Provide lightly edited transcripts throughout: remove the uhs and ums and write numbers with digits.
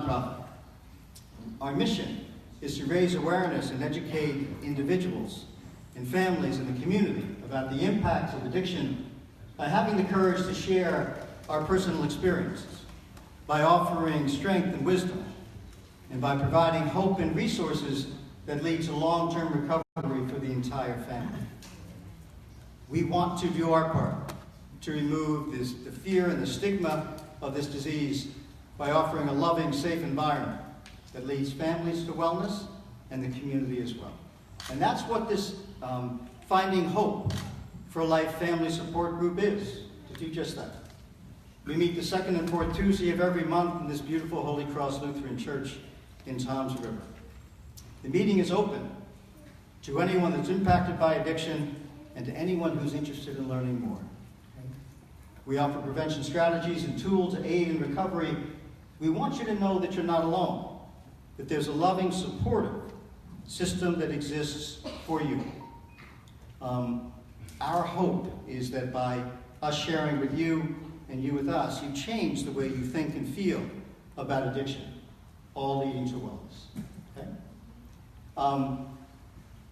nonprofit. Our mission is to raise awareness and educate individuals and families in the community about the impacts of addiction by having the courage to share our personal experiences, by offering strength and wisdom, and by providing hope and resources that lead to long-term recovery for the entire family. We want to do our part to remove the fear and the stigma of this disease by offering a loving, safe environment that leads families to wellness and the community as well. And that's what this Finding Hope for Life Family Support Group is, to do just that. We meet the second and fourth Tuesday of every month in this beautiful Holy Cross Lutheran Church in Toms River. The meeting is open to anyone that's impacted by addiction and to anyone who's interested in learning more. We offer prevention strategies and tools to aid in recovery. We want you to know that you're not alone, that there's a loving, supportive system that exists for you. Our hope is that by us sharing with you and you with us, you change the way you think and feel about addiction, all leading to wellness. Okay?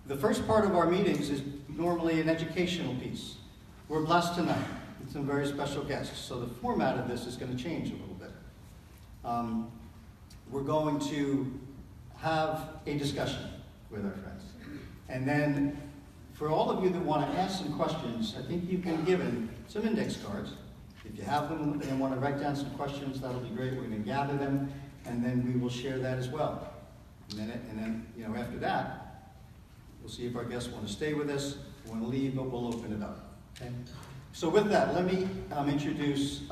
The first part of our meetings is normally an educational piece. We're blessed tonight with some very special guests, so the format of this is going to change a little bit. We're going to have a discussion with our friends. And then for all of you that want to ask some questions, I think you've been given some index cards. If you have them and want to write down some questions, that'll be great. We're going to gather them, and then we will share that as well. And then after that, we'll see if our guests want to stay with us, want to leave, but we'll open it up. Okay? So with that, let me introduce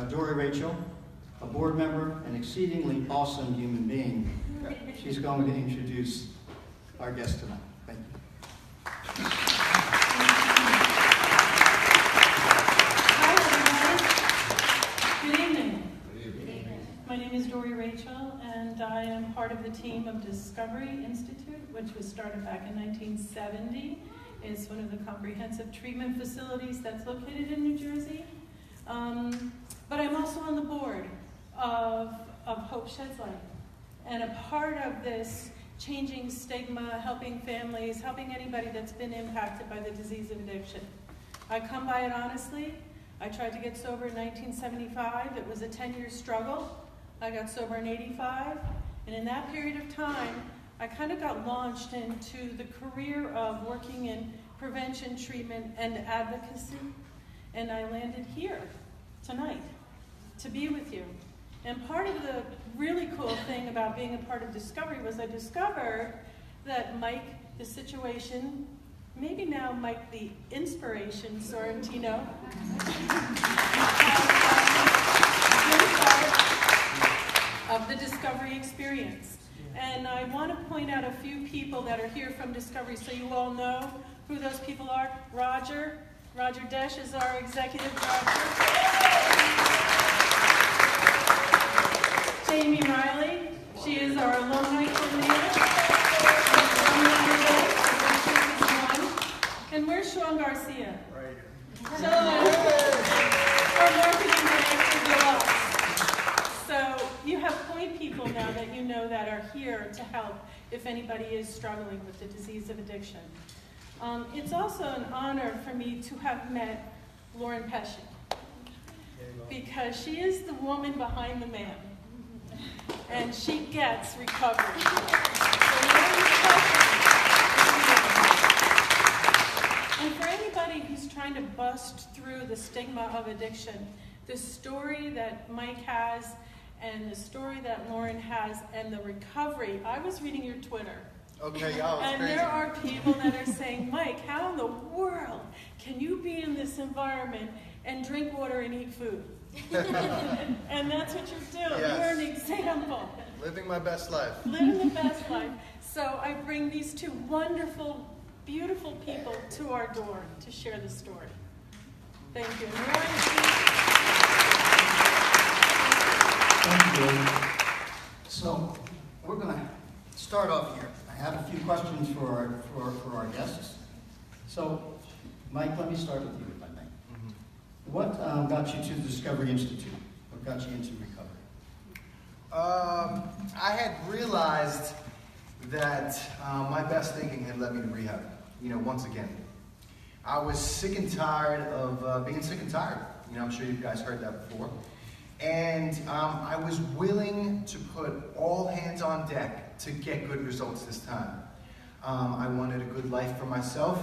Dory Rachel, a board member, an exceedingly awesome human being. She's going to introduce our guest tonight. Thank you. Hi, everybody. Good evening. Good evening. My name is Dory Rachel, and I am part of the team of Discovery Institute, which was started back in 1970. It's one of the comprehensive treatment facilities that's located in New Jersey. But I'm also on the board of Hope Sheds Light, and a part of this changing stigma, helping families, helping anybody that's been impacted by the disease of addiction. I come by it honestly. I tried to get sober in 1975. It was a 10-year struggle. I got sober in 85, and in that period of time, I kind of got launched into the career of working in prevention, treatment, and advocacy, and I landed here tonight to be with you. And part of the really cool thing about being a part of Discovery was I discovered that Mike, the situation, maybe now Mike the inspiration, Sorrentino, of the Discovery experience. And I want to point out a few people that are here from Discovery so you all know who those people are. Roger Desch is our executive director. Jamie Riley, she is our alumni coordinator. And where's Sean Garcia? Right here. Sean, our marketing director. So you have point people now that you know that are here to help if anybody is struggling with the disease of addiction. It's also an honor for me to have met Lauren Pesci, because she is the woman behind the man. And she gets recovery. And for anybody who's trying to bust through the stigma of addiction, the story that Mike has and the story that Lauren has and the recovery, I was reading your Twitter. Okay, y'all. And crazy. there are people that are saying, Mike, how in the world can you be in this environment and drink water and eat food? And that's what you're doing. Yes. You're an example. Living my best life. Living the best life. So I bring these two wonderful, beautiful people to our door to share the story. Thank you. Thank you. So we're going to start off here. I have a few questions for our guests. So, Mike, let me start with you, if I may. Mm-hmm. What got you to the Discovery Institute? What got you into recovery? I had realized that my best thinking had led me to rehab. Once again. I was sick and tired of being sick and tired. I'm sure you guys heard that before. And I was willing to put all hands on deck to get good results this time. I wanted a good life for myself.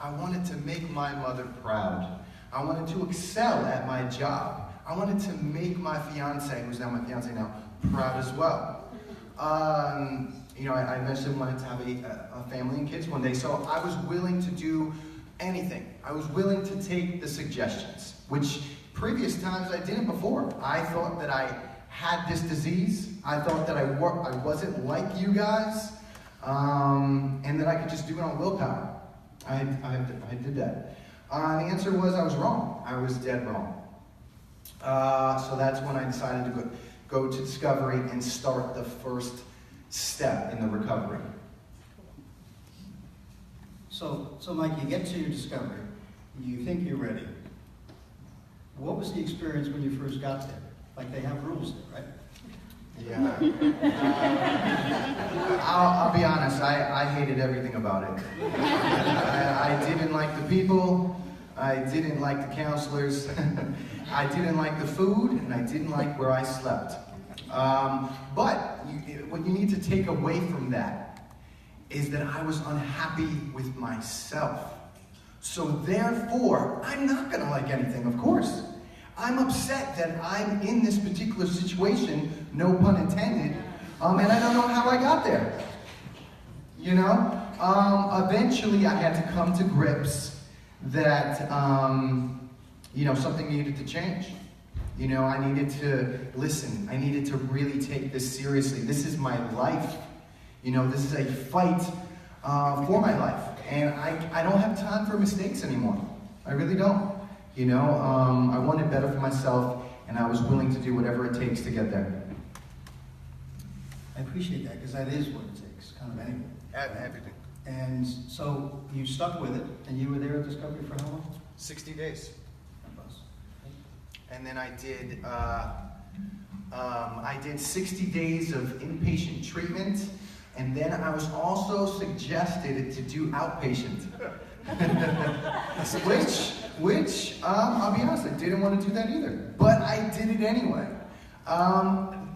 I wanted to make my mother proud. I wanted to excel at my job. I wanted to make my fiance, who's now my fiance now, proud as well. I eventually wanted to have a family and kids one day, so I was willing to do anything. I was willing to take the suggestions, which previous times I didn't before. I thought that I had this disease. I thought that I wasn't like you guys, and that I could just do it on willpower. I did that. The answer was I was wrong. I was dead wrong. So that's when I decided to go to Discovery and start the first step in the recovery. So Mike, you get to your Discovery, you think you're ready. What was the experience when you first got there? Like, they have rules there, right? Yeah. I'll be honest, I hated everything about it. I didn't like the people, I didn't like the counselors, I didn't like the food, and I didn't like where I slept. But what you need to take away from that is that I was unhappy with myself. So therefore, I'm not gonna like anything, of course. I'm upset that I'm in this particular situation, no pun intended, and I don't know how I got there. Eventually I had to come to grips that, something needed to change. I needed to listen. I needed to really take this seriously. This is my life. This is a fight for my life. And I don't have time for mistakes anymore. I really don't. I wanted better for myself, and I was willing to do whatever it takes to get there. I appreciate that, because that is what it takes, kind of anyway. Everything. And so you stuck with it, and you were there at Discovery for how long? 60 days. That was. And then I did 60 days of inpatient treatment, and then I was also suggested to do outpatient. which I'll be honest, I didn't want to do that either. But I did it anyway.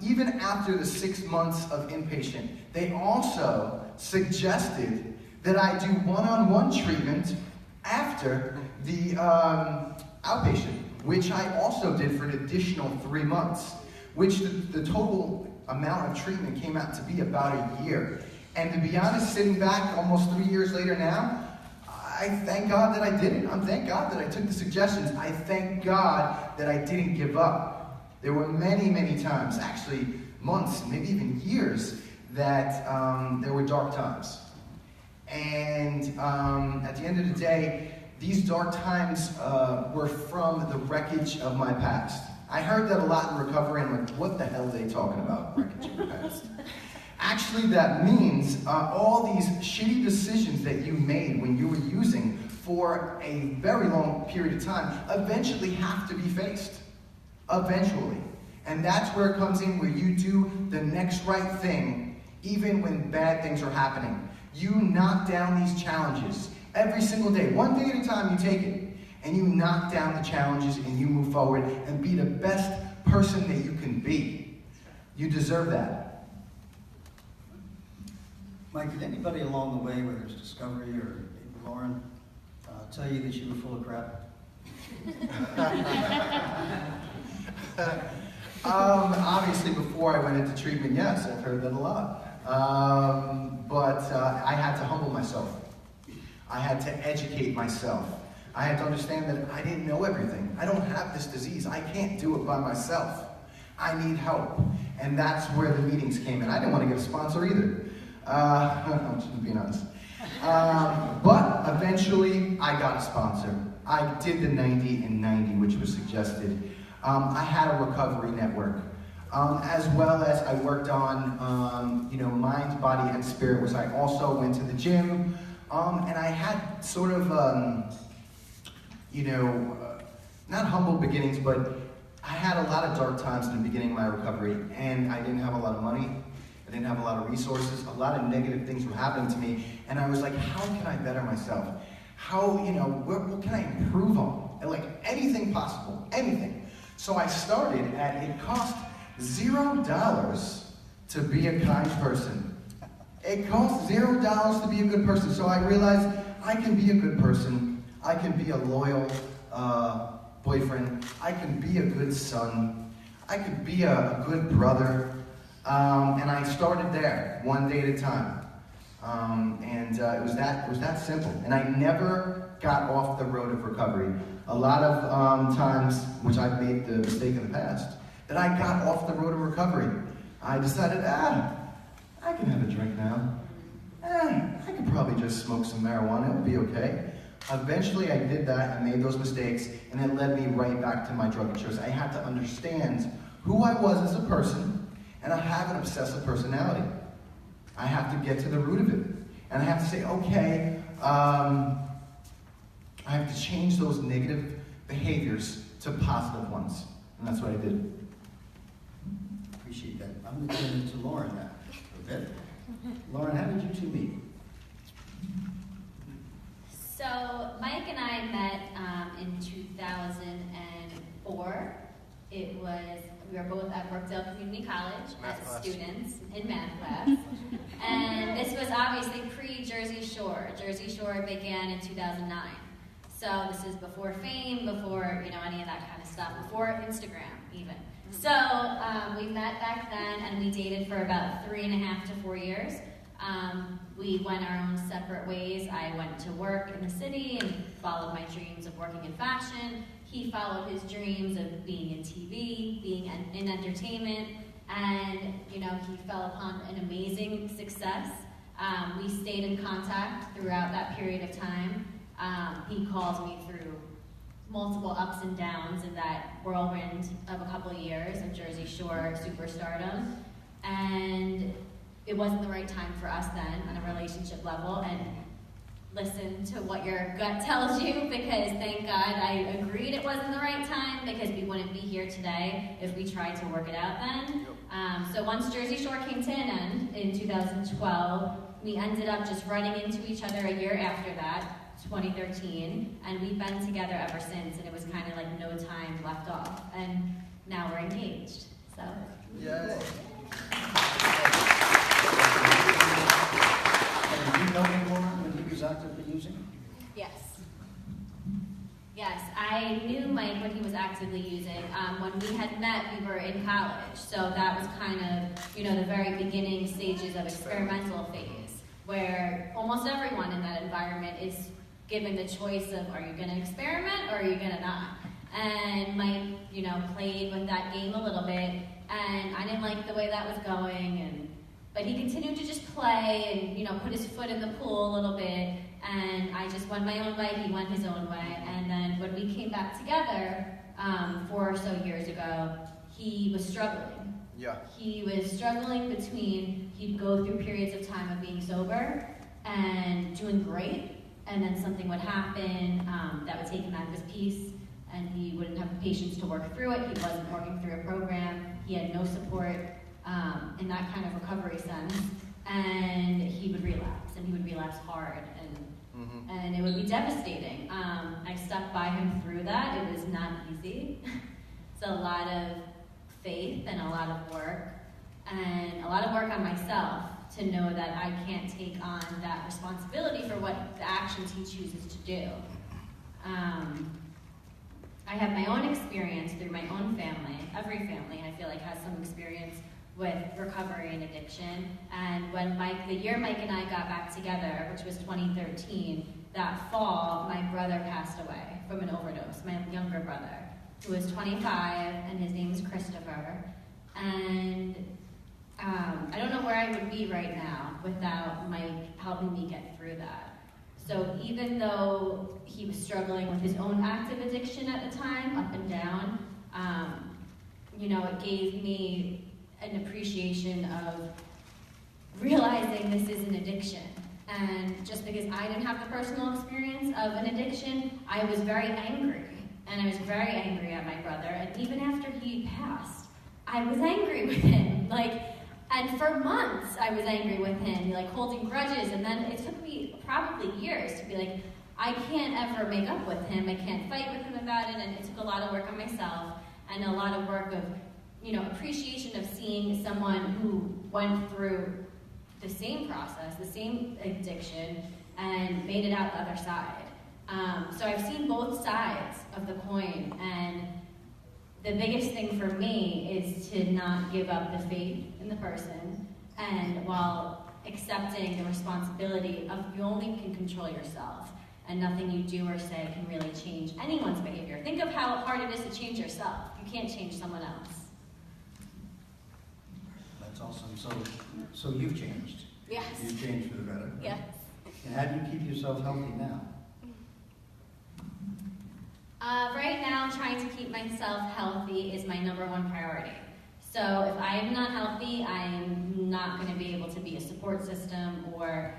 Even after the 6 months of inpatient, they also suggested that I do one-on-one treatment after the outpatient, which I also did for an additional 3 months, which the total amount of treatment came out to be about a year. And to be honest, sitting back almost 3 years later now, I thank God that I did it. I thank God that I took the suggestions. I thank God that I didn't give up. There were many, many times, actually months, maybe even years, that there were dark times. And at the end of the day, these dark times were from the wreckage of my past. I heard that a lot in recovery, and I'm like, what the hell are they talking about, wreckage of your past? Actually, that means all these shitty decisions that you made when you were using for a very long period of time eventually have to be faced. Eventually. And that's where it comes in, where you do the next right thing, even when bad things are happening. You knock down these challenges every single day. One day at a time, you take it. And you knock down the challenges and you move forward and be the best person that you can be. You deserve that. Mike, did anybody along the way, whether it's Discovery or Lauren, tell you that you were full of crap? Obviously, before I went into treatment, yes, I've heard that a lot. But I had to humble myself. I had to educate myself. I had to understand that I didn't know everything. I don't have this disease. I can't do it by myself. I need help. And that's where the meetings came in. I didn't want to get a sponsor either. I'm just being honest. But eventually, I got a sponsor. I did the 90 and 90, which was suggested. I had a recovery network. As well as I worked on, mind, body, and spirit, which I also went to the gym. And I had sort of, not humble beginnings, but I had a lot of dark times in the beginning of my recovery, and I didn't have a lot of money. I didn't have a lot of resources. A lot of negative things were happening to me, and I was like, how can I better myself? How, what can I improve on? And like anything possible, anything. So I started at, it cost $0 to be a kind person. It costs $0 to be a good person. So I realized I can be a good person. I can be a loyal boyfriend. I can be a good son. I could be a good brother. And I started there, one day at a time. It was that simple. And I never got off the road of recovery. A lot of times, which I've made the mistake in the past, that I got off the road of recovery. I decided, I can have a drink now. I could probably just smoke some marijuana, it'll be okay. Eventually I did that and made those mistakes, and it led me right back to my drug of choice. I had to understand who I was as a person, and I have an obsessive personality. I have to get to the root of it. And I have to say, okay, I have to change those negative behaviors to positive ones. And that's what I did. Appreciate that. I'm going to turn it to Lauren now a bit. Lauren, how did you two meet? So Mike and I met in 2004. We were both at Brookdale Community College as students in math class. And this was obviously pre-Jersey Shore. Jersey Shore began in 2009. So this is before fame, before any of that kind of stuff, before Instagram even. So we met back then, and we dated for about 3.5 to 4 years. We went our own separate ways. I went to work in the city and followed my dreams of working in fashion. He followed his dreams of being in TV, being in entertainment, and he fell upon an amazing success. We stayed in contact throughout that period of time. He called me through multiple ups and downs in that whirlwind of a couple of years of Jersey Shore superstardom, and it wasn't the right time for us then on a relationship level. And listen to what your gut tells you, because thank God I agreed it wasn't the right time, because we wouldn't be here today if we tried to work it out then. So once Jersey Shore came to an end in 2012, we ended up just running into each other a year after that, 2013, and we've been together ever since, and it was kind of like no time left off, and now we're engaged. So Yes. Did you know him, Lauren, when he was actively using? yes. Yes, I knew Mike when he was actively using. When we had met, we were in college, so that was kind of, the very beginning stages of experimental phase, where almost everyone in that environment is given the choice of, are you going to experiment or are you going to not? And Mike, played with that game a little bit, and I didn't like the way that was going, but he continued to just play and, put his foot in the pool a little bit, and I just went my own way, he went his own way. And then when we came back together 4 or so years ago, he was struggling. Yeah. He was struggling between, he'd go through periods of time of being sober and doing great, and then something would happen that would take him out of his peace, and he wouldn't have the patience to work through it. He wasn't working through a program. He had no support in that kind of recovery sense, and he would relapse, and he would relapse hard, and it would be devastating. I stuck by him through that. It was not easy. It's a lot of faith and a lot of work, and a lot of work on myself to know that I can't take on that responsibility for what the actions he chooses to do. I have my own experience through my own family. Every family, I feel like, has some experience with recovery and addiction. And when the year Mike and I got back together, which was 2013, that fall, my brother passed away from an overdose, my younger brother, who was 25, and his name is Christopher. And I don't know where I would be right now without Mike helping me get through that. So even though he was struggling with his own active addiction at the time, up and down, it gave me an appreciation of realizing this is an addiction. And just because I didn't have the personal experience of an addiction, I was very angry and I was very angry at my brother, and even after he passed, I was angry with him, and for months I was angry with him, holding grudges, and then it took me probably years to be like, I can't ever make up with him, I can't fight with him about it, and it took a lot of work on myself, and a lot of work of, appreciation of seeing someone who went through the same process, the same addiction, and made it out the other side. So I've seen both sides of the coin, and the biggest thing for me is to not give up the faith in the person, and while accepting the responsibility of you only can control yourself, and nothing you do or say can really change anyone's behavior. Think of how hard it is to change yourself. You can't change someone else. That's awesome. So you've changed. Yes. You've changed for the better. Yes. And how do you keep yourself healthy now? Right now, trying to keep myself healthy is my number one priority. So if I am not healthy, I'm not going to be able to be a support system or,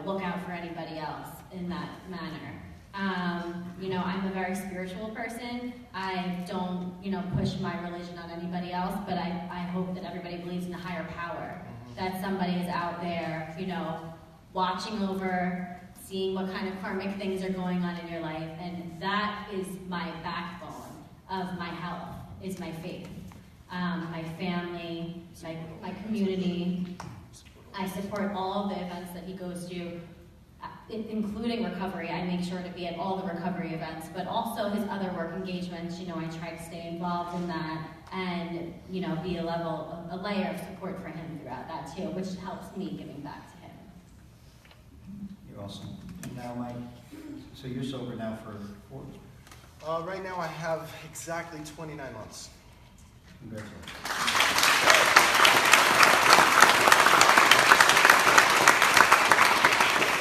look out for anybody else in that manner. I'm a very spiritual person. I don't, push my religion on anybody else, but I hope that everybody believes in a higher power, that somebody is out there, watching over, seeing what kind of karmic things are going on in your life, and that is my backbone of my health, is my faith. My family, my community. I support all of the events that he goes to, including recovery. I make sure to be at all the recovery events, but also his other work engagements. I try to stay involved in that and, be a layer of support for him throughout that too, which helps me giving back to him. You're awesome. And now, Mike, so you're sober now for 4? Right now I have exactly 29 months. Congratulations.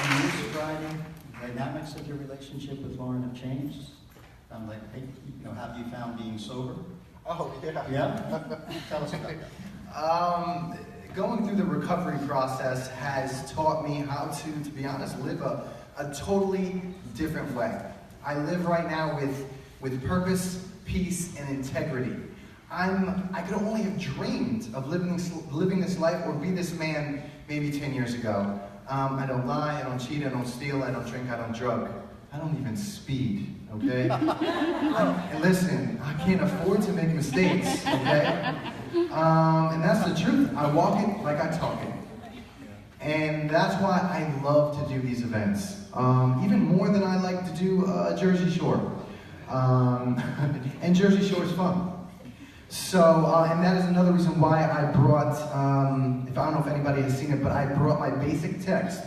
In your sobriety, dynamics of your relationship with Lauren have changed? Have you found being sober? Oh, yeah. Yeah? Tell us about that. Going through the recovery process has taught me how to be honest, live a totally different way. I live right now with purpose, peace, and integrity. I could only have dreamed of living this life or be this man maybe 10 years ago. I don't lie, I don't cheat, I don't steal, I don't drink, I don't drug. I don't even speed, okay? And listen, I can't afford to make mistakes, okay? And that's the truth. I walk it like I talk it. And that's why I love to do these events. Even more than I like to do Jersey Shore. And Jersey Shore is fun. So, and that is another reason why I brought, I don't know if anybody has seen it, but I brought my basic text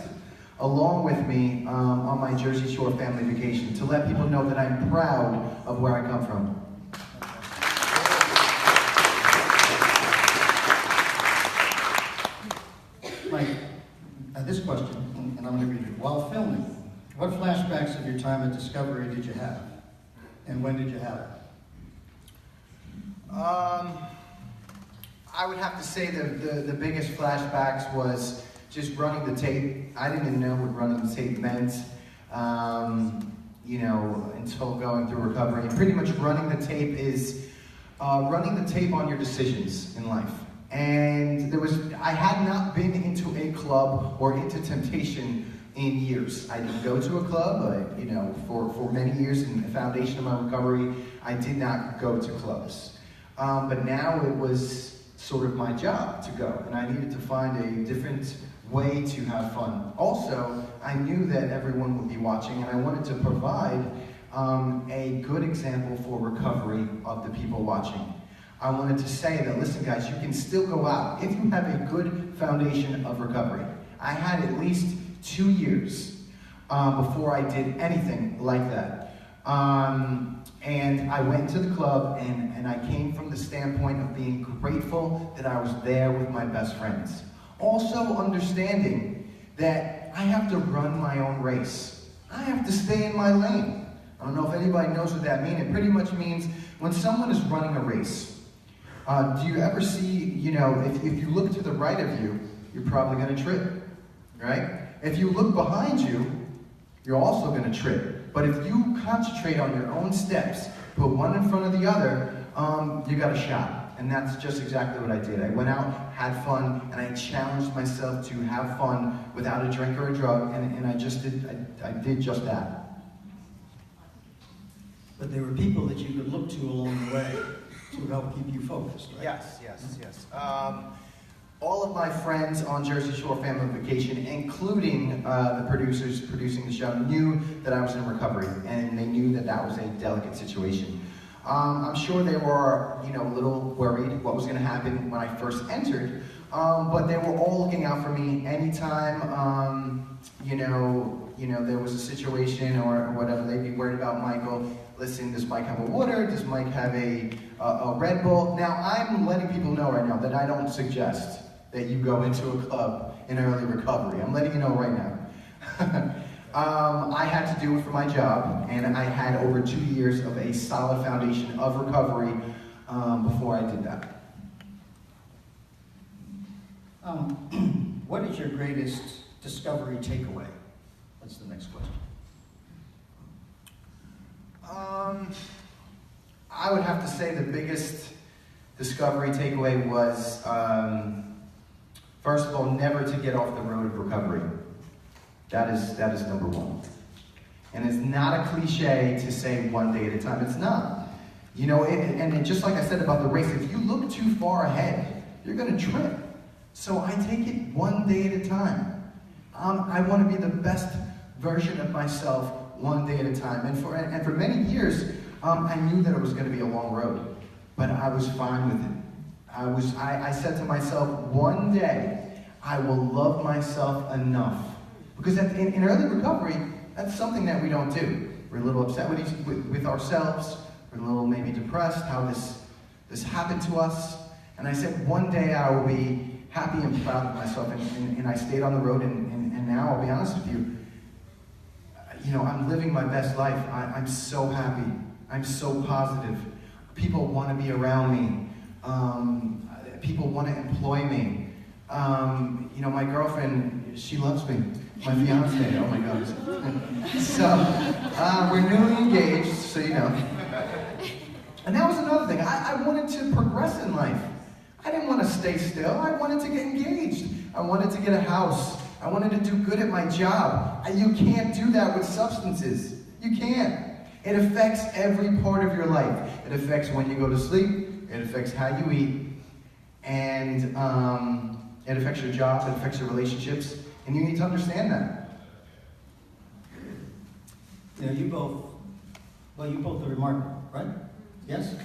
along with me on my Jersey Shore family vacation to let people know that I'm proud of where I come from. Mike, this question, and I'm going to read it. While filming, what flashbacks of your time at Discovery did you have? And when did you have it? I would have to say the biggest flashbacks was just running the tape. I didn't even know what running the tape meant, until going through recovery. And pretty much running the tape is running the tape on your decisions in life. And I had not been into a club or into temptation in years. I didn't go to a club, for many years in the foundation of my recovery, I did not go to clubs. But now it was sort of my job to go, and I needed to find a different way to have fun. Also, I knew that everyone would be watching, and I wanted to provide a good example for recovery of the people watching. I wanted to say that, listen guys, you can still go out if you have a good foundation of recovery. I had at least 2 years before I did anything like that. And I went to the club, and I came from the standpoint of being grateful that I was there with my best friends. Also understanding that I have to run my own race. I have to stay in my lane. I don't know if anybody knows what that means. It pretty much means when someone is running a race, do you ever see, if you look to the right of you, you're probably going to trip, right? If you look behind you, you're also going to trip. But if you concentrate on your own steps put one in front of the other, you got a shot. And that's just exactly what I did. I went out, had fun, and I challenged myself to have fun without a drink or a drug, and I did just that. But there were people that you could look to along the way to help keep you focused, right? Yes. All of my friends on Jersey Shore Family Vacation, including the producers producing the show, knew that I was in recovery, and they knew that that was a delicate situation. I'm sure they were, a little worried what was going to happen when I first entered, but they were all looking out for me anytime, there was a situation or whatever. They'd be worried about Michael. Listen, does Mike have a water? Does Mike have a Red Bull? Now, I'm letting people know right now that I don't suggest that you go into a club in early recovery. I'm letting you know right now. I had to do it for my job, and I had over 2 years of a solid foundation of recovery before I did that. What is your greatest discovery takeaway? That's the next question. I would have to say the biggest discovery takeaway was, first of all, never to get off the road of recovery. That is number one. And it's not a cliche to say one day at a time. It's not. And just like I said about the race, if you look too far ahead, you're going to trip. So I take it one day at a time. I want to be the best version of myself one day at a time. And for many years, I knew that it was going to be a long road, but I was fine with it. I said to myself, one day I will love myself enough. Because in early recovery, that's something that we don't do. We're a little upset with ourselves. We're a little maybe depressed how this happened to us. And I said, one day I will be happy and proud of myself. And I stayed on the road, and now I'll be honest with you, I'm living my best life. I'm so happy. I'm so positive. People want to be around me. People want to employ me. My girlfriend, she loves me. My fiance, oh my God. So, we're newly engaged, so you know. And that was another thing. I wanted to progress in life. I didn't want to stay still. I wanted to get engaged. I wanted to get a house. I wanted to do good at my job. You can't do that with substances. You can't. It affects every part of your life. It affects when you go to sleep. It affects how you eat. And it affects your job. It affects your relationships. And you need to understand that. You both are remarkable, right? Yes?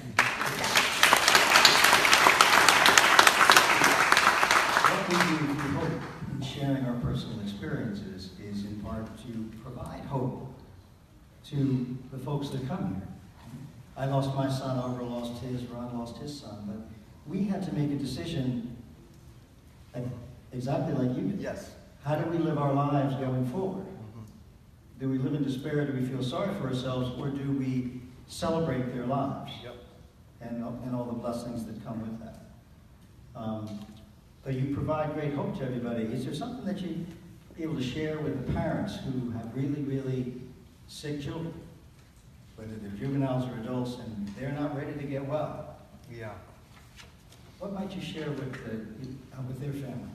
What we do through hope in sharing our personal experiences is in part to provide hope to the folks that come here. I lost my son, Oliver lost his, Ron lost his son, but we had to make a decision exactly like you did. Yes. How do we live our lives going forward? Do we live in despair? Do we feel sorry for ourselves? Or do we celebrate their lives? Yep. And all the blessings that come with that? But you provide great hope to everybody. Is there something that you'd be able to share with the parents who have really, really sick children? Whether they're juveniles or adults and they're not ready to get well? Yeah. What might you share with their family?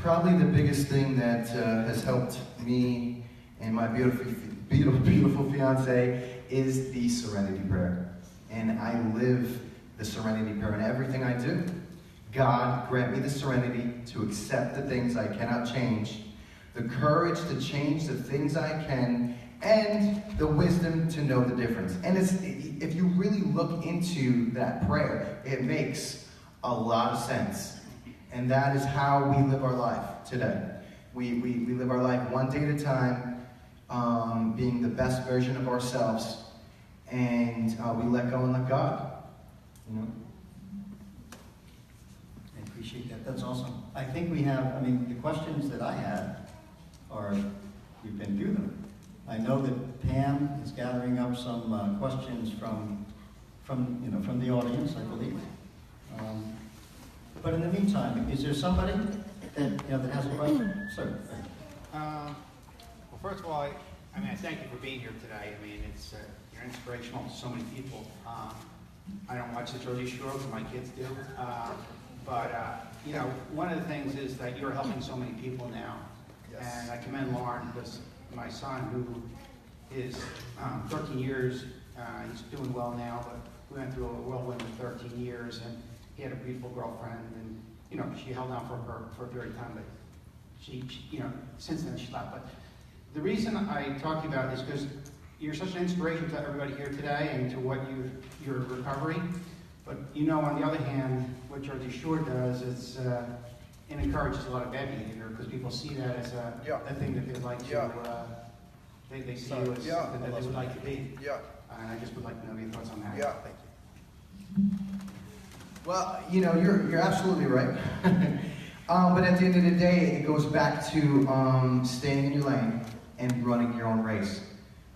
Probably the biggest thing that has helped me and my beautiful fiance is the Serenity Prayer. And I live the Serenity Prayer in everything I do. God, grant me the serenity to accept the things I cannot change, the courage to change the things I can, and the wisdom to know the difference. And if you really look into that prayer, it makes a lot of sense. And that is how we live our life today. We live our life one day at a time, being the best version of ourselves, and we let go and let God. I appreciate that. That's awesome. I think we have, the questions that I had are, we've been through them. I know that Pam is gathering up some questions from the audience, I believe. But in the meantime, is there somebody that has a question? Sir. Well, first of all, I mean, I thank you for being here today. I mean, it's you're inspirational to so many people. I don't watch the Jersey Shore, but my kids do. You know, one of the things is that you're helping so many people now. Yes. And I commend Lauren because my son, who is 13 years, he's doing well now, but we went through a whirlwind of 13 years, and he had a beautiful girlfriend, and you know, she held on for a period of time, but she you know, since then she left. But the reason I talk to you about this is because you're such an inspiration to everybody here today and to what your recovery. But you know, on the other hand, what Jersey Shore does is it encourages a lot of bad behavior because people see that as a thing that they'd like to, they see you as something that they would like to be. And I just would like to know your thoughts on that. Thank you. Well, you know, you're absolutely right. But at the end of the day, it goes back to staying in your lane and running your own race.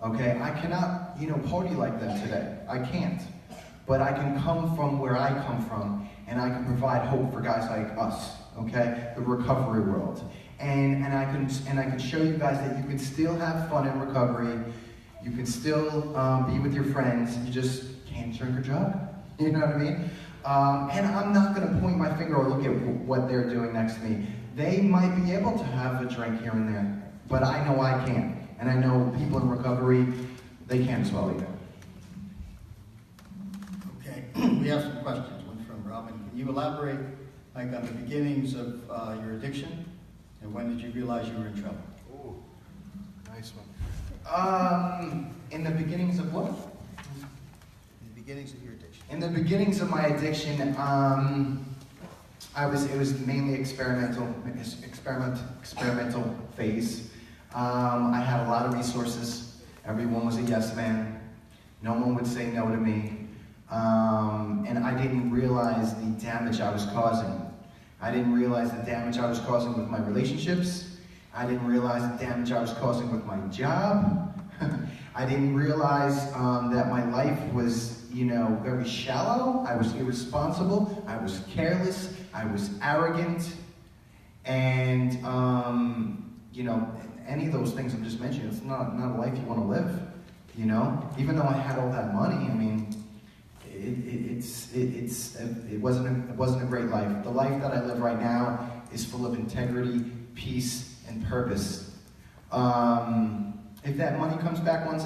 Okay, I cannot, you know, party like them today. I can't. But I can come from where I come from, and I can provide hope for guys like us. Okay, the recovery world, and I can show you guys that you can still have fun in recovery. You can still be with your friends. You just can't drink or drug. You know what I mean? And I'm not going to point my finger or look at what they're doing next to me. They might be able to have a drink here and there, but I know I can't. And I know people in recovery, they can't as well either. Okay, we have some questions. One from Robin. Can you elaborate, like, on the beginnings of your addiction, and when did you realize you were in trouble? Ooh, nice one. In the beginnings of what? In the beginnings of your addiction. In the beginnings of my addiction, it was mainly experimental phase. I had a lot of resources. Everyone was a yes man. No one would say no to me. And I didn't realize the damage I was causing. I didn't realize the damage I was causing with my relationships. I didn't realize the damage I was causing with my job. I didn't realize that my life was, you know, very shallow. I was irresponsible. I was careless. I was arrogant. And, you know, any of those things I'm just mentioning, it's not a life you want to live, you know? Even though I had all that money, I mean, it wasn't a great life. The life that I live right now is full of integrity, peace, and purpose. If that money comes back one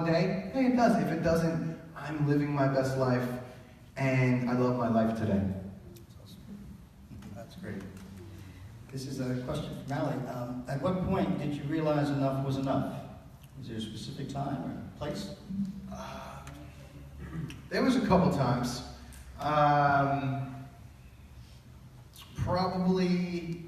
day, hey, it does. If it doesn't, I'm living my best life, and I love my life today. That's great. This is a question from Allie. At what point did you realize enough was enough? Was there a specific time or place? There was a couple times. Probably,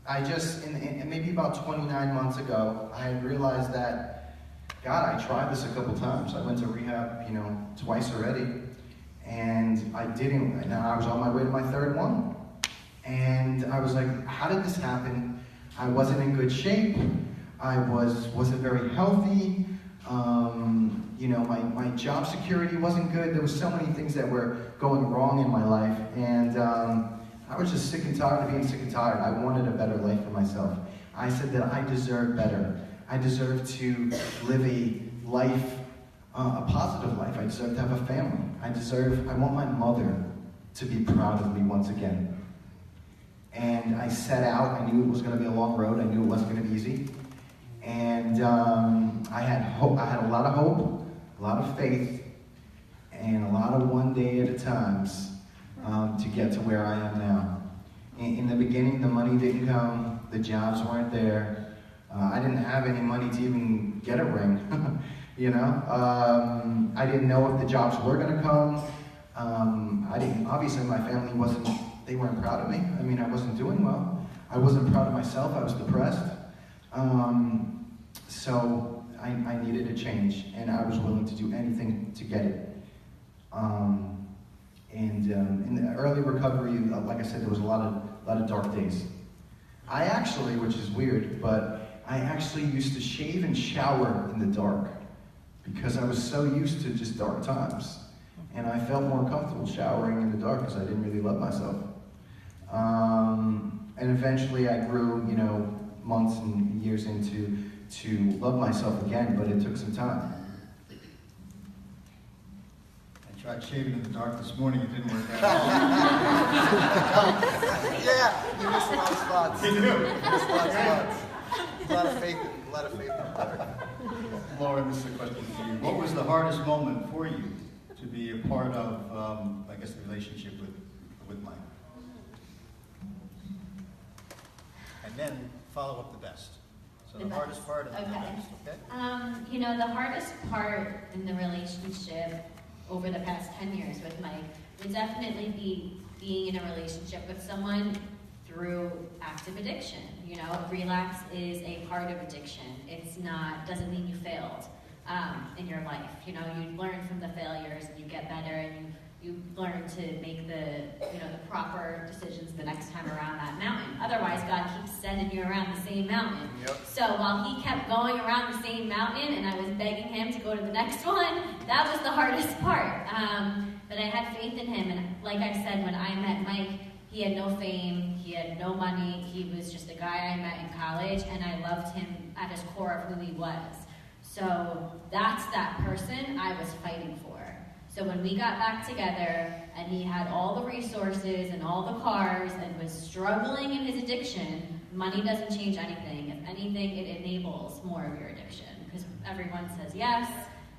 and maybe about 29 months ago, I had realized that, God, I tried this a couple times. I went to rehab, you know, twice already, and I didn't, and I was on my way to my third one. And I was like, how did this happen? I wasn't in good shape. I wasn't very healthy. You know, my job security wasn't good. There were so many things that were going wrong in my life. And I was just sick and tired of being sick and tired. I wanted a better life for myself. I said that I deserve better. I deserve to live a life, a positive life. I deserve to have a family. I want my mother to be proud of me once again. And I set out. I knew it was going to be a long road. I knew it wasn't going to be easy. And I had hope. I had a lot of hope, a lot of faith, and a lot of one day at a times to get to where I am now. In the beginning, the money didn't come. The jobs weren't there. I didn't have any money to even get a ring. You know, I didn't know if the jobs were going to come. Obviously, my family they weren't proud of me. I mean, I wasn't doing well. I wasn't proud of myself. I was depressed. So I needed a change, and I was willing to do anything to get it. In the early recovery, like I said, there was a lot of dark days. I actually, which is weird, but I actually used to shave and shower in the dark because I was so used to just dark times. And I felt more comfortable showering in the dark because I didn't really love myself. And eventually I grew, you know, months and years into to love myself again, but it took some time. I tried shaving in the dark this morning, it didn't work out. Yeah, you missed a lot of spots. You do. You missed a lot of spots. A lot of faith in the dark. Lauren, this is a question for you. What was the hardest moment for you to be a part of, I guess, the relationship with Mike? And then follow up the best. So the hardest part and then the best, okay? You know, the hardest part in the relationship over the past 10 years with Mike would definitely be being in a relationship with someone through active addiction. You know, relapse is a part of addiction. It's not, doesn't mean you failed in your life. You know, you learn from the failures and you get better and you learn to make the proper decisions the next time around that mountain. Otherwise, God keeps sending you around the same mountain. Yep. So while he kept going around the same mountain and I was begging him to go to the next one, that was the hardest part. But I had faith in him, and like I said, when I met Mike, he had no fame, he had no money, he was just a guy I met in college, and I loved him at his core of who he was. So that's that person I was fighting for. So when we got back together and he had all the resources and all the cars and was struggling in his addiction, money doesn't change anything. If anything, it enables more of your addiction because everyone says yes,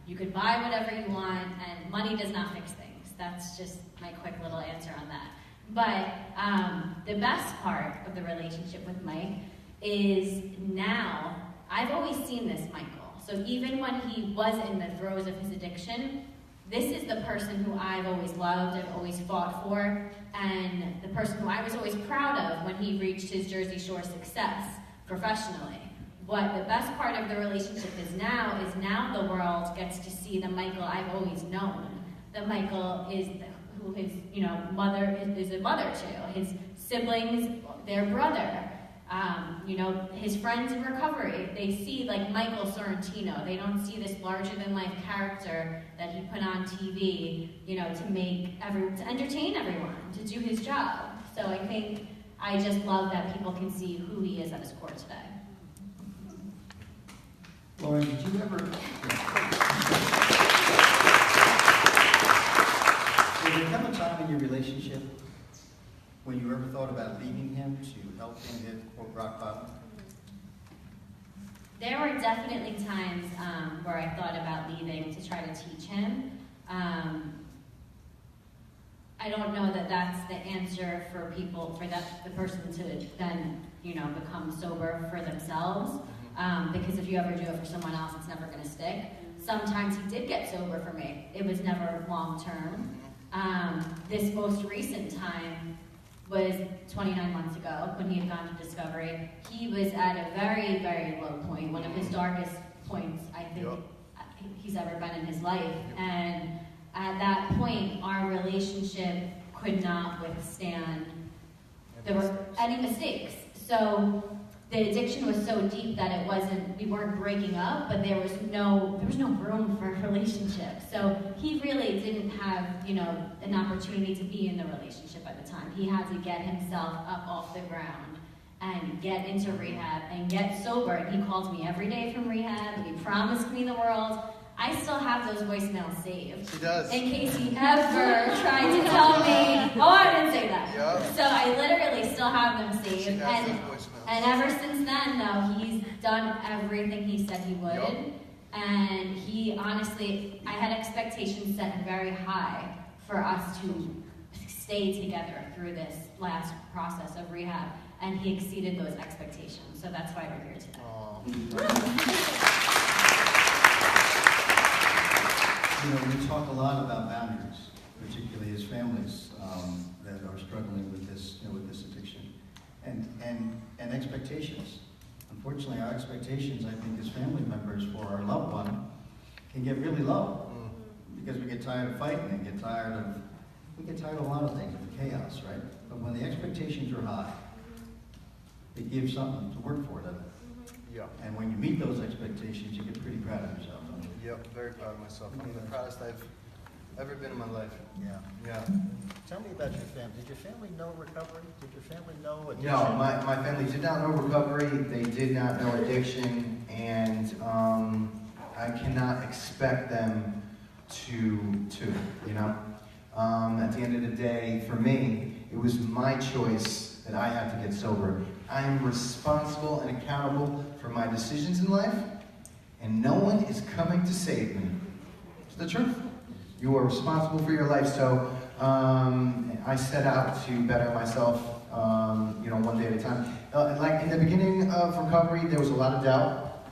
you could buy whatever you want, and money does not fix things. That's just my quick little answer on that. But the best part of the relationship with Mike is now, I've always seen this Michael. So even when he was in the throes of his addiction, this is the person who I've always loved and always fought for, and the person who I was always proud of when he reached his Jersey Shore success professionally. What the best part of the relationship is now the world gets to see the Michael I've always known. The Michael is who his mother is a mother to, his siblings, their brother. His friends in recovery, they see like Michael Sorrentino. They don't see this larger-than-life character that he put on TV, to entertain everyone, to do his job. So I think I just love that people can see who he is at his core today. Lauren, did you ever... Did there come a time in your relationship when you ever thought about leaving him to help him hit quote rock bottom? There were definitely times where I thought about leaving to try to teach him. I don't know that that's the answer for people, for the person to then, become sober for themselves. Because if you ever do it for someone else, it's never going to stick. Sometimes he did get sober for me. It was never long term. This most recent time was 29 months ago when he had gone to Discovery. He was at a very, very low point, one of his darkest points, I think, he's ever been in his life. And at that point, our relationship could not withstand any mistakes. So the addiction was so deep that we weren't breaking up, but there was no room for a relationship. So he really didn't have, an opportunity to be in the relationship at the time. He had to get himself up off the ground and get into rehab and get sober. And he called me every day from rehab, and he promised me the world. I still have those voicemails saved. She does. In case he ever tried to tell me, oh, I didn't say that. Yep. So I literally still have them saved. She has those voicemails. And ever since then, though, he's done everything he said he would. Yep. And he honestly, I had expectations set very high for us to stay together through this last process of rehab. And he exceeded those expectations. So that's why we're here today. We talk a lot about boundaries, particularly as families that are struggling with this addiction, and expectations. Unfortunately, our expectations, I think, as family members for our loved one, can get really low because we get tired of fighting and we get tired of a lot of things, of chaos, right? But when the expectations are high, it gives something to work for, doesn't it? Yeah. And when you meet those expectations, you get pretty proud of yourself. Yep, very proud of myself. I'm the proudest I've ever been in my life. Yeah. Yeah. Tell me about your family. Did your family know recovery? Did your family know addiction? No, my family did not know recovery. They did not know addiction, and I cannot expect them to, you know. At the end of the day, for me, it was my choice that I had to get sober. I am responsible and accountable for my decisions in life, and no one is coming to save me. It's the truth. You are responsible for your life, so I set out to better myself, one day at a time. Like in the beginning of recovery, there was a lot of doubt.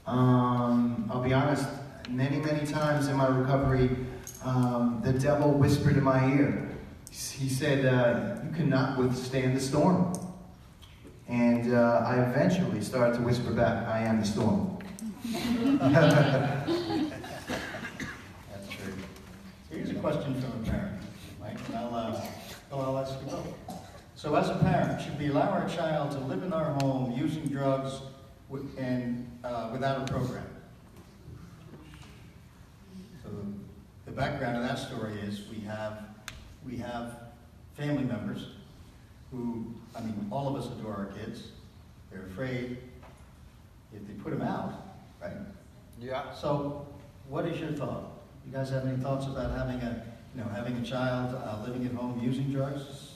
I'll be honest, many times in my recovery, the devil whispered in my ear. He said, you cannot withstand the storm. And I eventually started to whisper back, I am the storm. That's true. Here's a question from a parent, Mike, and I'll ask you both. So as a parent, should we allow our child to live in our home using drugs without a program? So the background of that story is we have family members who, all of us adore our kids. They're afraid if they put them out, right? Yeah. So, what is your thought? You guys have any thoughts about having a child living at home using drugs?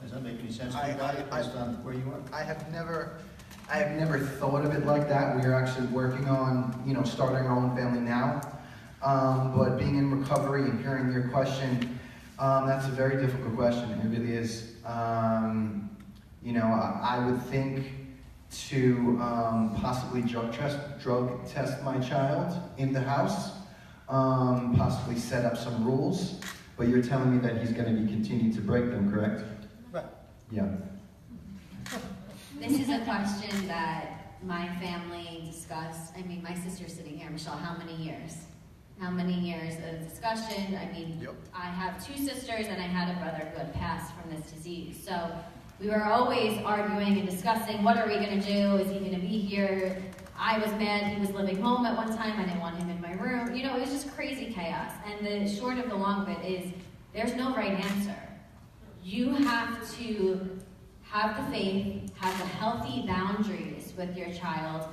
Does that make any sense to you guys based on where you are? I have never thought of it like that. We are actually working on, starting our own family now. But being in recovery and hearing your question, that's a very difficult question. It really is. I would think to possibly drug test my child in the house, possibly set up some rules. But you're telling me that he's going to be continuing to break them, correct? Right. Yeah. This is a question that my family discussed. My sister's sitting here. Michelle, how many years? How many years of discussion? Yep. I have two sisters and I had a brother who had passed from this disease. So we were always arguing and discussing, what are we going to do? Is he going to be here? I was mad he was living home at one time. I didn't want him in my room. It was just crazy chaos. And the short of the long of it is, there's no right answer. You have to have the faith, have the healthy boundaries with your child.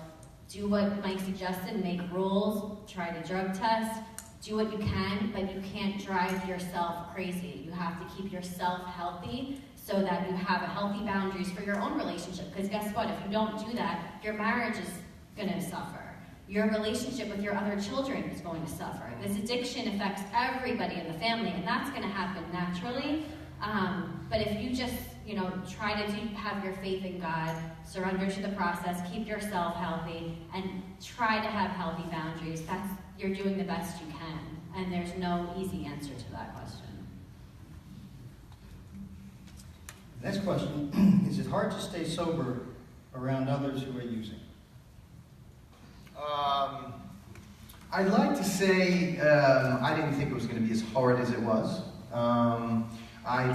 Do what Mike suggested, make rules, try to drug test, do what you can, but you can't drive yourself crazy. You have to keep yourself healthy so that you have a healthy boundaries for your own relationship. Because guess what? If you don't do that, your marriage is going to suffer. Your relationship with your other children is going to suffer. This addiction affects everybody in the family, and that's going to happen naturally. But if you just, try to have your faith in God, surrender to the process, keep yourself healthy, and try to have healthy boundaries, you're doing the best you can. And there's no easy answer to that question. Next question, is it hard to stay sober around others who are using? I'd like to say I didn't think it was going to be as hard as it was. I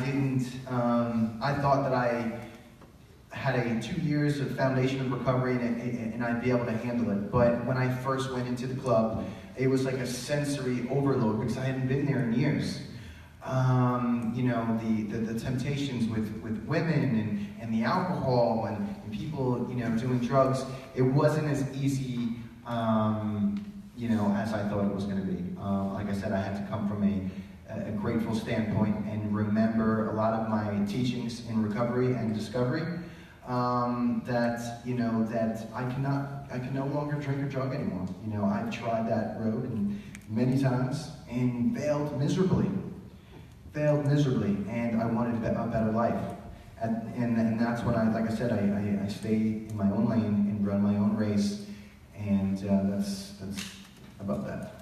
thought that I had 2 years of foundation of recovery and I'd be able to handle it. But when I first went into the club, it was like a sensory overload because I hadn't been there in years. The temptations with women and the alcohol and people, doing drugs, it wasn't as easy, as I thought it was going to be. Like I said, I had to come from a grateful standpoint and remember a lot of my teachings in recovery and discovery, that I can no longer drink or drug anymore. I've tried that road many times and failed miserably, and I wanted a better life. And that's when I said, I stay in my own lane and run my own race, and that's about that.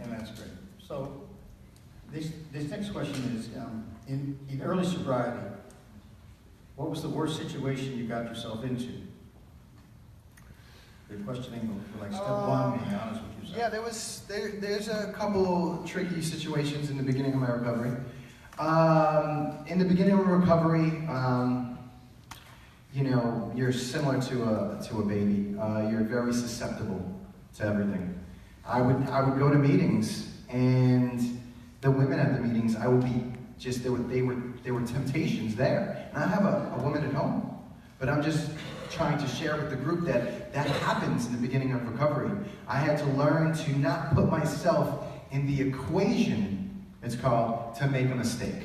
And that's great. So, this next question is, in early sobriety, what was the worst situation you got yourself into? You're questioning for step one, being honest with yourself. Yeah, there's a couple tricky situations in the beginning of my recovery. In the beginning of recovery, you're similar to a baby. You're very susceptible to everything. I would go to meetings And the women at the meetings, I would be just, there were temptations there. And I have a woman at home, but I'm just trying to share with the group that happens in the beginning of recovery. I had to learn to not put myself in the equation, it's called, to make a mistake.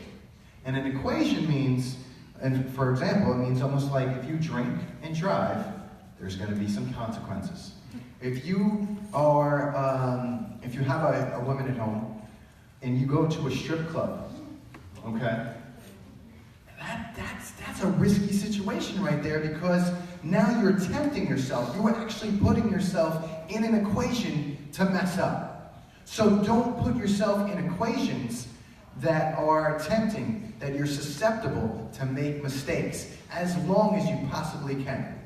And an equation means, and for example, it means almost like if you drink and drive, there's going to be some consequences. If you are, if you have a woman at home and you go to a strip club, okay, that's a risky situation right there, because now you're tempting yourself. You are actually putting yourself in an equation to mess up. So don't put yourself in equations that are tempting, that you're susceptible to make mistakes, as long as you possibly can.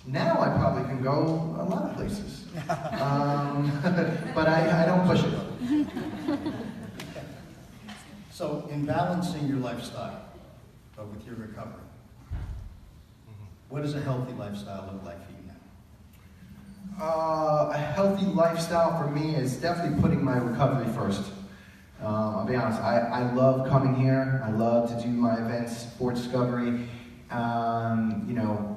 Now I probably can go a lot of places, but I don't push it. So, in balancing your lifestyle with your recovery, what does a healthy lifestyle look like for you now? A healthy lifestyle for me is definitely putting my recovery first. I'll be honest, I love coming here. I love to do my events for Discovery.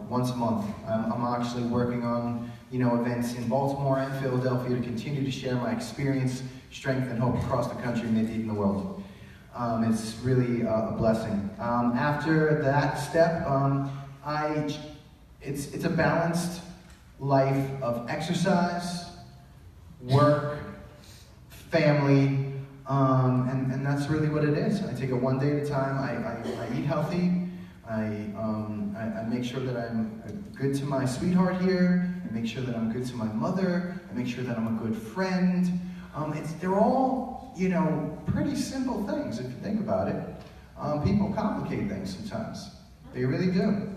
Once a month. I'm actually working on, events in Baltimore and Philadelphia to continue to share my experience, strength, and hope across the country, maybe even the world. It's really a blessing. After that step, it's a balanced life of exercise, work, family, and that's really what it is. I take it one day at a time. I eat healthy. I make sure that I'm good to my sweetheart here. I make sure that I'm good to my mother. I make sure that I'm a good friend. They're all, pretty simple things if you think about it. People complicate things sometimes. They really do.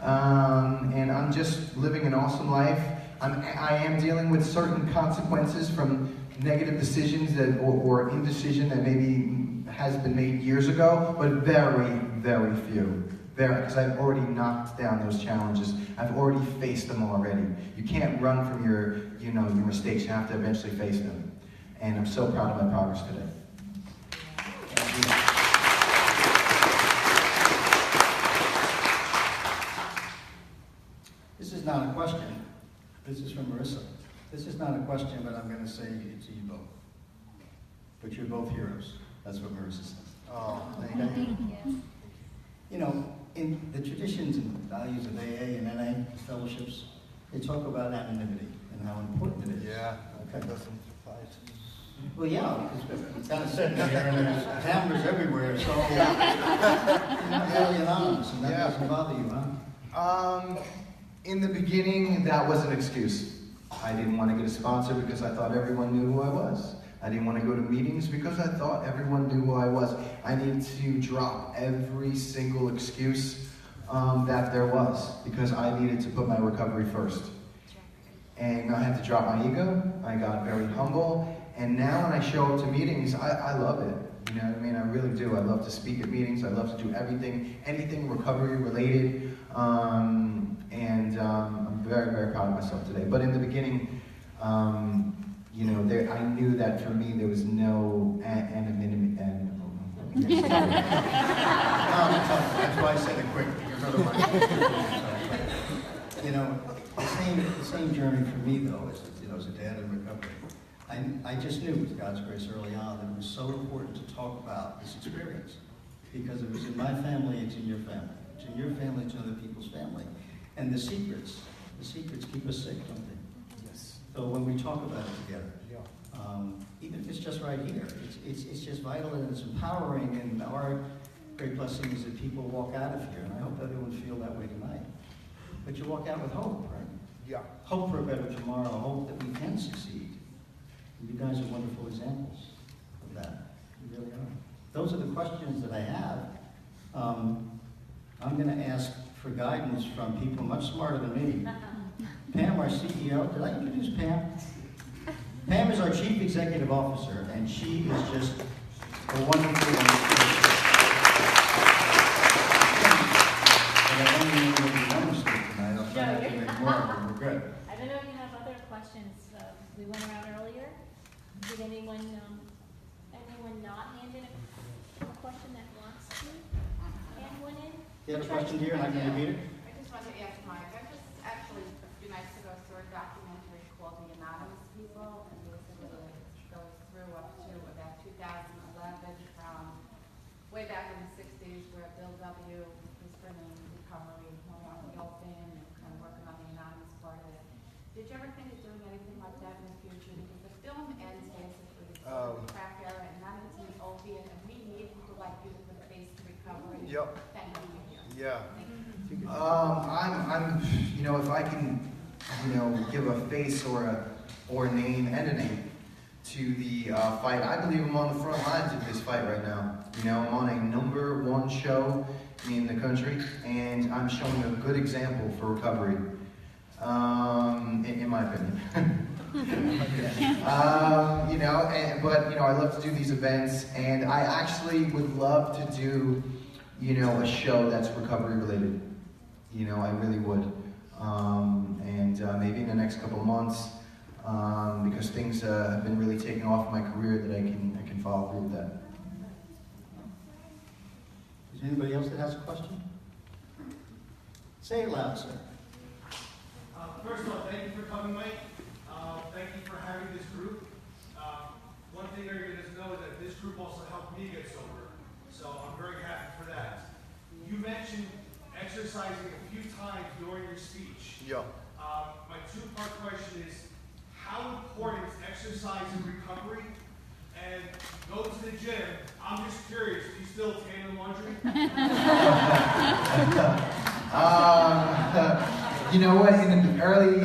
And I'm just living an awesome life. I am dealing with certain consequences from negative decisions or indecision that maybe has been made years ago, but very, very few. Because I've already knocked down those challenges. I've already faced them already. You can't run from your mistakes. You have to eventually face them. And I'm so proud of my progress today. This is not a question. This is from Marissa. This is not a question, but I'm going to say it to you both. But you're both heroes. That's what Marissa says. Oh, Thank you. In the traditions and values of AA and NA fellowships, they talk about anonymity and how important it is. yeah. Okay. That doesn't apply to me. Well, yeah, because we're kind of sitting here and there's cameras everywhere, so you're not really anonymous, and that doesn't bother you, huh? In the beginning, that was an excuse. I didn't want to get a sponsor because I thought everyone knew who I was. I didn't want to go to meetings because I thought everyone knew who I was. I needed to drop every single excuse that there was, because I needed to put my recovery first. And I had to drop my ego. I got very humble. And now when I show up to meetings, I love it. You know what I mean? I really do. I love to speak at meetings. I love to do anything recovery related. I'm very, very proud of myself today. But in the beginning, I knew that for me there was no anonymity. That's why I said it quick, because otherwise, the same journey for me though, as a dad in recovery. I just knew with God's grace early on that it was so important to talk about this experience, because it was in my family, it's in your family. It's in your family, it's in other people's family. And the secrets keep us safe, don't they? Yes. So when we talk about it together, Yeah. even if it's just right here, it's just vital and it's empowering, and our great blessing is that people walk out of here, and I hope everyone feel that way tonight. But you walk out with hope, right? Yeah. Hope for a better tomorrow, hope that we can succeed. And you guys are wonderful examples of that. You really are. Those are the questions that I have. I'm going to ask for guidance from people much smarter than me. Pam, our CEO, did I introduce Pam? Pam is our Chief Executive Officer, and she is just a wonderful person. But I don't even know what you want to speak tonight. I'll try not to make more, but we're good. I don't know if you have other questions. We went around earlier. Did anyone not hand in a question that wants to hand one in? You have a question, dear, and I can repeat it? I just wanted to ask Mike, I just actually, a few nights ago, saw a documentary called The Anonymous People, and basically it goes through up to about 2011, from way back in the 60s, where Bill W. was bringing recovery more on the open and kind of working on the anonymous part of it. Did you ever think of doing anything like that in the future? Because the film ends basically with the crack era, and now it's an opiate, and we need people like you to put a face to recovery. Yep. Thank you. Yeah. If I can, give a face or a name and a name to the fight, I believe I'm on the front lines of this fight right now. I'm on a #1 show in the country, and I'm showing a good example for recovery, in my opinion. I love to do these events, and I actually would love to do, a show that's recovery related. I really would. Maybe in the next couple of months, because things have been really taking off in my career, that I can follow through with that. Is there anybody else that has a question? Say it loud, sir. First of all, thank you for coming, Mike. Thank you for having this group. One thing you're going to know is that this group also helped me get sober, so I'm very happy for that. You mentioned exercising a few times during your speech. Yeah. My two-part question is, how important is exercise in recovery? And go to the gym. I'm just curious, do you still tan the laundry? You know what? In the early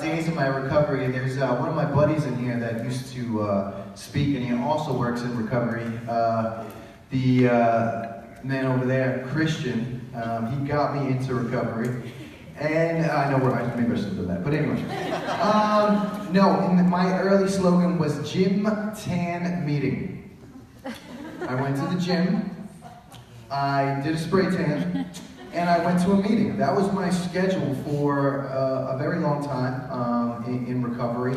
days of my recovery, there's one of my buddies in here that used to speak, and he also works in recovery. The man over there, Christian, he got me into recovery. And I know maybe I should have done that. But anyway. My early slogan was Gym Tan Meeting. I went to the gym, I did a spray tan, and I went to a meeting. That was my schedule for a very long time in recovery.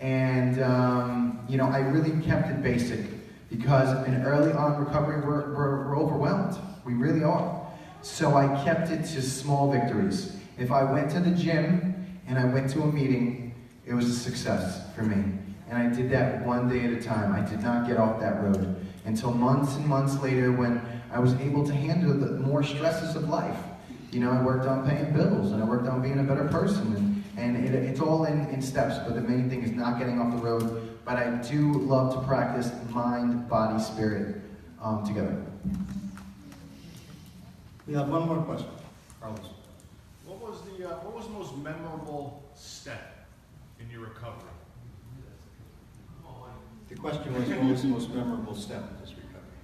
And, I really kept it basic, because in early on recovery, we're overwhelmed. We really are. So I kept it to small victories. If I went to the gym and I went to a meeting, it was a success for me. And I did that one day at a time. I did not get off that road until months and months later, when I was able to handle the more stresses of life. I worked on paying bills, and I worked on being a better person. And it's all in steps, but the main thing is not getting off the road. But I do love to practice mind, body, spirit together. We have one more question. Carlos. What was the most memorable step in your recovery? The question was, what was the most memorable step in this recovery?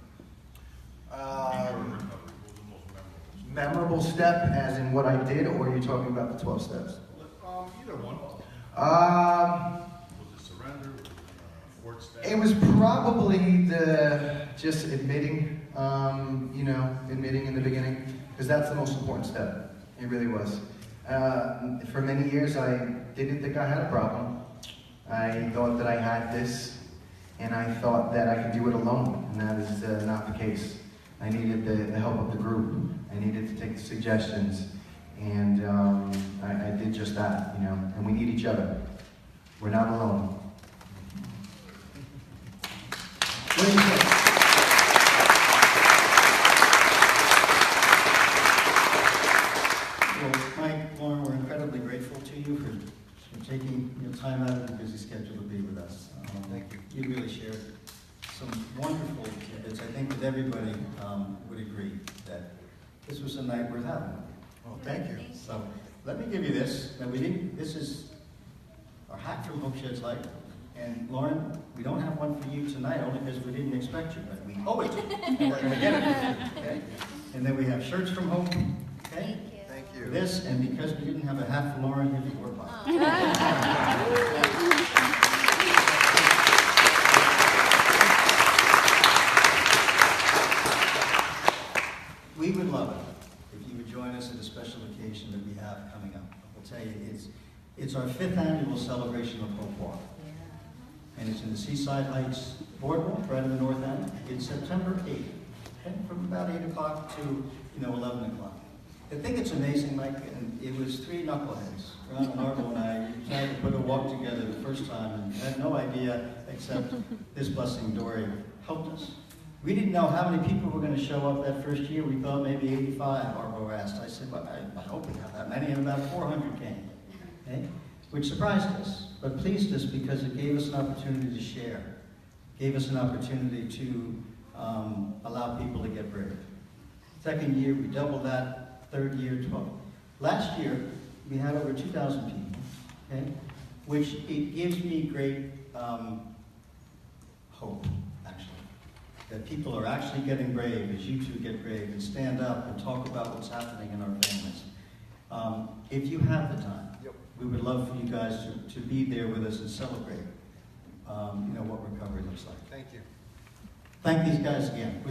What was the most Memorable step, as in what I did, or are you talking about the 12 steps? Either one. Was it surrender? Was it fourth step? It was probably just admitting, admitting in the beginning, because that's the most important step. It really was. For many years, I didn't think I had a problem. I thought that I had this, and I thought that I could do it alone, and that is not the case. I needed the help of the group. I needed to take the suggestions, and I did just that, and we need each other. We're not alone. What do you think? Mike, Lauren, we're incredibly grateful to you for taking your time out of your busy schedule to be with us. Thank you. You really shared some wonderful tidbits. I think that everybody would agree that this was a night worth having. Well, thank you. So let me give you this. Now this is our hat from Hope Sheds Light. And Lauren, we don't have one for you tonight, only because we didn't expect you, but we owe it to you. And we're going to get it. Okay? And then we have shirts from Hope. Okay? Thank you. This, and because we didn't have a hat for Lauren, here's your box. We would love it if you would join us at a special occasion that we have coming up. I'll tell you, it's our 5th annual celebration of Hope Walk. and it's in the Seaside Heights Boardwalk, right in the north end. It's September 8th, okay, from about 8 o'clock to 11 o'clock. I think it's amazing, Mike, and it was three knuckleheads. Ron and Arvo and I tried to put a walk together the first time and had no idea, except this blessing Dory helped us. We didn't know how many people were going to show up that first year. We thought maybe 85, Arvo asked. I said, well, I hope we have that many, and about 400 came, okay? Which surprised us, but pleased us because it gave us an opportunity to share, gave us an opportunity to allow people to get brave. Second year, we doubled that. Third year, 12. Last year, we had over 2,000 people, okay? Which it gives me great hope, actually, that people are actually getting brave as you two get brave and stand up and talk about what's happening in our families. If you have the time, we would love for you guys to be there with us and celebrate, what recovery looks like. Thank you. Thank these guys again.